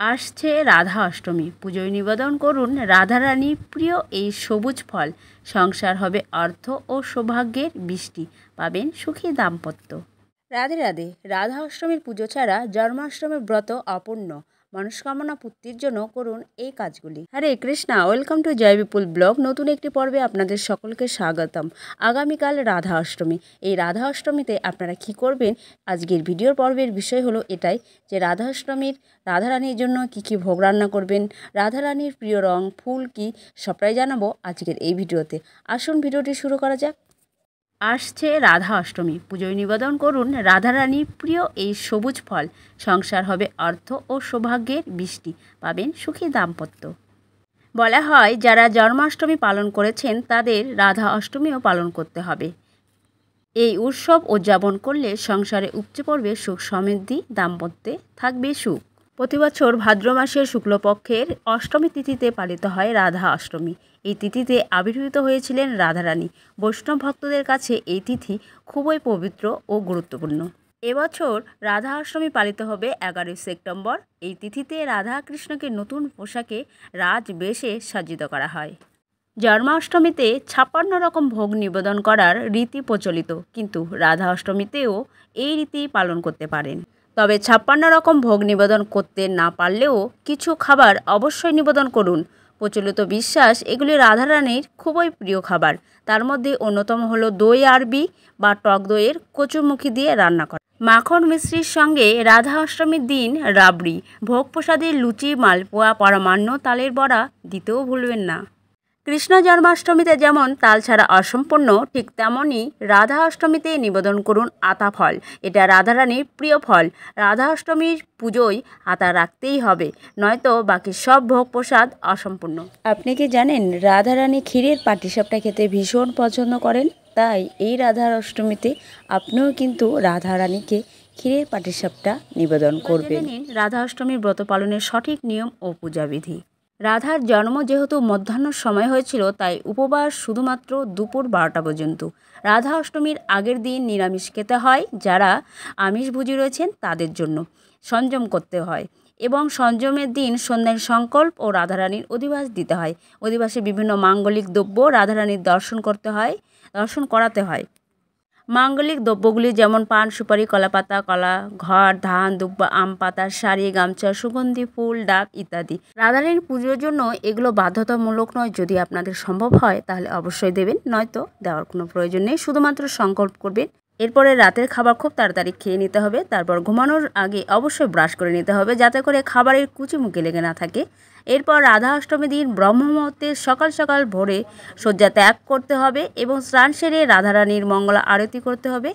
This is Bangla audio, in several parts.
আসছে রাধা অষ্টমী, পুজোয় নিবেদন করুন রাধারানীর প্রিয় এই সবুজ ফল। সংসার হবে অর্থ ও সৌভাগ্যের বৃষ্টি, পাবেন সুখী দাম্পত্য। রাধে রাধে। রাধা অষ্টমীর পুজো ছাড়া জন্মাষ্টমীর ব্রত অপূর্ণ। মনস্কামনা পূর্তির জন্য করুন এই কাজগুলি। Hare Krishna, welcome to Joy Bipul blog. নতুন একটি পর্বে আপনাদের সকলকে স্বাগতম। আগামীকাল রাধা অষ্টমী। এই রাধা অষ্টমীতে আপনারা কি করবেন, আজকের ভিডিওর পর্বের বিষয় হলো এটাই যে রাধা অষ্টমীর রাধারানীর জন্য কি ভোগ রান্না করবেন, রাধারানীর প্রিয় রং ফুল কি, সবটাই জানাবো আজকের এই ভিডিওতে। আসুন ভিডিওটি শুরু করা যাক। আসছে রাধা অষ্টমী, পুজোয় নিবেদন করুন রাধারানীর প্রিয় এই সবুজ ফল। সংসার হবে অর্থ ও সৌভাগ্যের বৃষ্টি, পাবেন সুখী দাম্পত্য। বলা হয় যারা জন্মাষ্টমী পালন করেছেন তাদের রাধা অষ্টমীও পালন করতে হবে। এই উৎসব উদযাপন করলে সংসারে উপচে পড়বে সুখ সমৃদ্ধি, দাম্পত্যে থাকবে সুখ। প্রতি বছর ভাদ্র মাসের শুক্লপক্ষের অষ্টমী তিথিতে পালিত হয় রাধা অষ্টমী। এই তিথিতে আবির্ভূত হয়েছিলেন রাধারানী। বৈষ্ণব ভক্তদের কাছে এই তিথি খুবই পবিত্র ও গুরুত্বপূর্ণ। এবছর রাধা অষ্টমী পালিত হবে 11 সেপ্টেম্বর। এই তিথিতে রাধা কৃষ্ণকে নতুন পোশাকে রাজবেশে সজ্জিত করা হয়। জন্মাষ্টমীতে 56 রকম ভোগ নিবেদন করার রীতি প্রচলিত, কিন্তু রাধা অষ্টমীতেও এই রীতি পালন করতে পারেন। তবে 56 রকম ভোগ নিবেদন করতে না পারলেও কিছু খাবার অবশ্যই নিবেদন করুন। প্রচলিত বিশ্বাস এগুলি রাধারানীর খুবই প্রিয় খাবার। তার মধ্যে অন্যতম হলো দই আরবি বা টক দইয়ের কচুরমুখী দিয়ে রান্না করা। মাখন মিশ্রির সঙ্গে রাধা অষ্টমীর দিন রাবড়ি, ভোগ প্রসাদের লুচি, মালপোয়া, পরমান্ন, তালের বড়া দিতেও ভুলবেন না। কৃষ্ণ জন্মাষ্টমীতে যেমন তাল ছাড়া অসম্পূর্ণ, ঠিক তেমনই রাধা অষ্টমীতে নিবেদন করুন আতা ফল। এটা রাধারানীর প্রিয় ফল। রাধা অষ্টমীর পুজোয় আতা রাখতেই হবে, নয়তো বাকি সব ভোগ প্রসাদ অসম্পূর্ণ। আপনি কি জানেন রাধারানী ক্ষীরের পাটিসাপটা খেতে ভীষণ পছন্দ করেন? তাই এই রাধা অষ্টমীতে আপনিও কিন্তু রাধারানীকে ক্ষীরের পাটিসাপটা নিবেদন করবেন। রাধা অষ্টমীর ব্রত পালনের সঠিক নিয়ম ও পূজাবিধি। রাধার জন্ম যেহেতু মধ্যাহ্ন সময় হয়েছিল, তাই উপবাস শুধুমাত্র দুপুর 12টা পর্যন্ত। রাধা অষ্টমীর আগের দিন নিরামিষ খেতে হয়। যারা আমিষভোজী রয়েছেন তাদের জন্য সংযম করতে হয়, এবং সংযমের দিন সন্ধ্যায় সংকল্প ও রাধারানীর অধিবাস দিতে হয়। অধিবাসে বিভিন্ন মাঙ্গলিক দ্রব্য রাধারানীর দর্শন করাতে হয়। মাঙ্গলিক দ্রব্যগুলি যেমন পান, সুপারি, কলাপাতা, কলা, ঘর, ধান, দুব্বা, আম পাতা, শাড়ি, গামছা, সুগন্ধি ফুল, ডাব ইত্যাদি। রাধারানীর পুজোর জন্য এগুলো বাধ্যতামূলক নয়। যদি আপনাদের সম্ভব হয় তাহলে অবশ্যই দেবেন, নয়তো দেওয়ার কোনো প্রয়োজন নেই। শুধুমাত্র সংকল্প করবেন। এরপরে রাতের খাবার খুব তাড়াতাড়ি খেয়ে নিতে হবে। তারপর ঘুমানোর আগে অবশ্যই ব্রাশ করে নিতে হবে, যাতে করে খাবারের কুচি মুখে লেগে না থাকে। এরপর রাধা অষ্টমী দিন ব্রহ্ম মুহূর্তে সকাল সকাল ভোরে শয্যা ত্যাগ করতে হবে এবং স্নান সেরে রাধারানীর মঙ্গলা আরতি করতে হবে।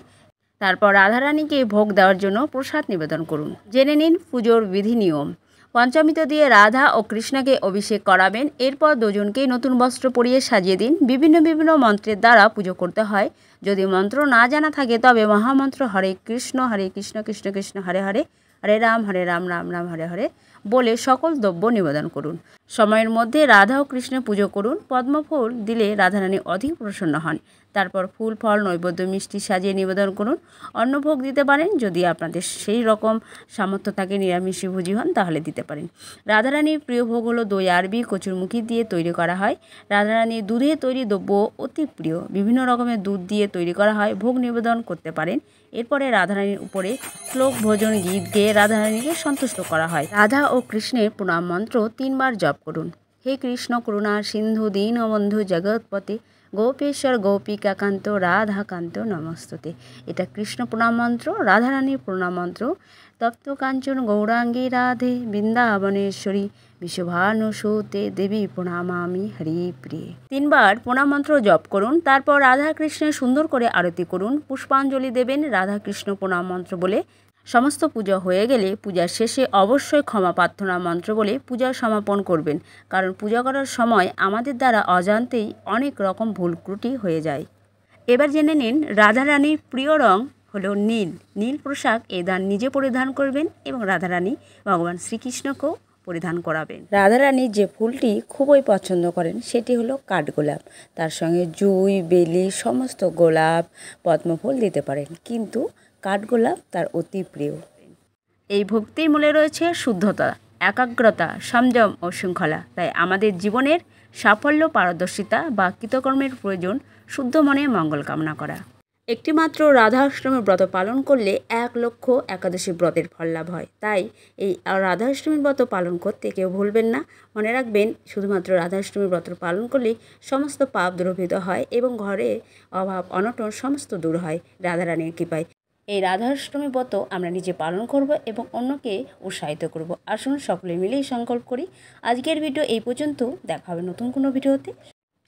তারপর রাধারানীকে ভোগ দেওয়ার জন্য প্রসাদ নিবেদন করুন। জেনে নিন পুজোর বিধি নিয়ম। পঞ্চমীতে দিয়ে রাধা ও কৃষ্ণকে অভিষেক করাবেন। এরপর দুজনকেই নতুন বস্ত্র পরিয়ে সাজিয়ে দিন। বিভিন্ন মন্ত্রের দ্বারা পুজো করতে হয়। যদি মন্ত্র না জানা থাকে তবে মহামন্ত্র হরে কৃষ্ণ কৃষ্ণ কৃষ্ণ হরে হরে, হরে রাম রাম রাম হরে হরে বলে সকল দ্রব্য নিবেদন করুন। সময়ের মধ্যে রাধা ও কৃষ্ণের পুজো করুন। পদ্মফুল দিলে রাধারানী অধিক প্রসন্ন হন। তারপর ফুল, ফল, নৈবেদ্য, মিষ্টি সাজিয়ে নিবেদন করুন। অন্নভোগ দিতে পারেন, যদি আপনাদের সেই রকম সামর্থ্য থাকে, নিরামিষভোজী হন তাহলে দিতে পারেন। রাধারানীর প্রিয় ভোগ হলো দই আরবি কচুরমুখী দিয়ে তৈরি করা হয়। রাধারানীর দুধে তৈরি দ্রব্য অতি প্রিয়। বিভিন্ন রকমের দুধ দিয়ে তৈরি করা হয়। ভোগ নিবেদন করতে পারেন। এরপরে রাধারানীর উপরে শ্লোক ভোজন গীত গেয়ে রাধারানীকে সন্তুষ্ট করা হয়। রাধা ও কৃষ্ণের প্রণাম মন্ত্র 3 বার জপ করুন। হে কৃষ্ণ করুণা সিন্ধু দীনবন্ধু জগৎপতে গোপেশ্বর গোপিকাকান্ত রাধাকান্ত নমস্তুতে। এটা কৃষ্ণ প্রণাম মন্ত্র। রাধারানীর প্রণাম মন্ত্র তপ্ত কাঞ্চন গৌরাঙ্গী রাধে বৃন্দাবনেশ্বরী বিশ্বভানুসুতে দেবী প্রণামামি হরি প্রিয়ে। 3 বার প্রণাম মন্ত্র জপ করুন। তারপর রাধা কৃষ্ণের সুন্দর করে আরতি করুন। পুষ্পাঞ্জলি দেবেন রাধা কৃষ্ণ প্রণাম মন্ত্র বলে। সমস্ত পূজা হয়ে গেলে পূজার শেষে অবশ্যই ক্ষমা প্রার্থনা মন্ত্র বলে পূজার সমাপন করবেন, কারণ পূজা করার সময় আমাদের দ্বারা অজান্তেই অনেক রকম ভুল ত্রুটি হয়ে যায়। এবার জেনে নিন রাধারানীর প্রিয় রং হলো নীল। নীল পোশাক এই দান নিজে পরিধান করবেন এবং রাধারানী ভগবান শ্রীকৃষ্ণকেও পরিধান করাবেন। রাধারানী যে ফুলটি খুবই পছন্দ করেন সেটি হলো কাঠগোলাপ। তার সঙ্গে জুঁই, বেলি, সমস্ত গোলাপ, পদ্মফুল দিতে পারেন, কিন্তু কাঠগোলাপ তার অতি প্রিয়। এই ভক্তির মূলে রয়েছে শুদ্ধতা। একাগ্রতা, সংযম ও শৃঙ্খলা। তাই আমাদের জীবনের সাফল্য, পারদর্শিতা বা কৃতকর্মের প্রয়োজন শুদ্ধ মনে মঙ্গল কামনা করা। একটিমাত্র রাধাষ্টমীর ব্রত পালন করলে 1,00,000 একাদশী ব্রতের ফল লাভ হয়। তাই এই রাধাষ্টমীর ব্রত পালন করতে কেউ ভুলবেন না। মনে রাখবেন, শুধুমাত্র রাধাষ্টমীর ব্রত পালন করলেই সমস্ত পাপ দূরীভূত হয় এবং ঘরে অভাব অনটন সমস্ত দূর হয় রাধারানীর কৃপায়। এই রাধাষ্টমী ব্রত আমরা নিজে পালন করব এবং অন্যকে উৎসাহিত করব। আসুন সকলে মিলেই সংকল্প করি। আজকের ভিডিও এই পর্যন্ত, দেখা হবে নতুন কোনো ভিডিওতে।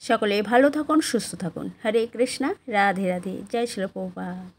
সকলে ভালো থাকুন, সুস্থ থাকুন। হরে কৃষ্ণা, রাধে রাধে, জয় শ্রীল প্রভুপাদ।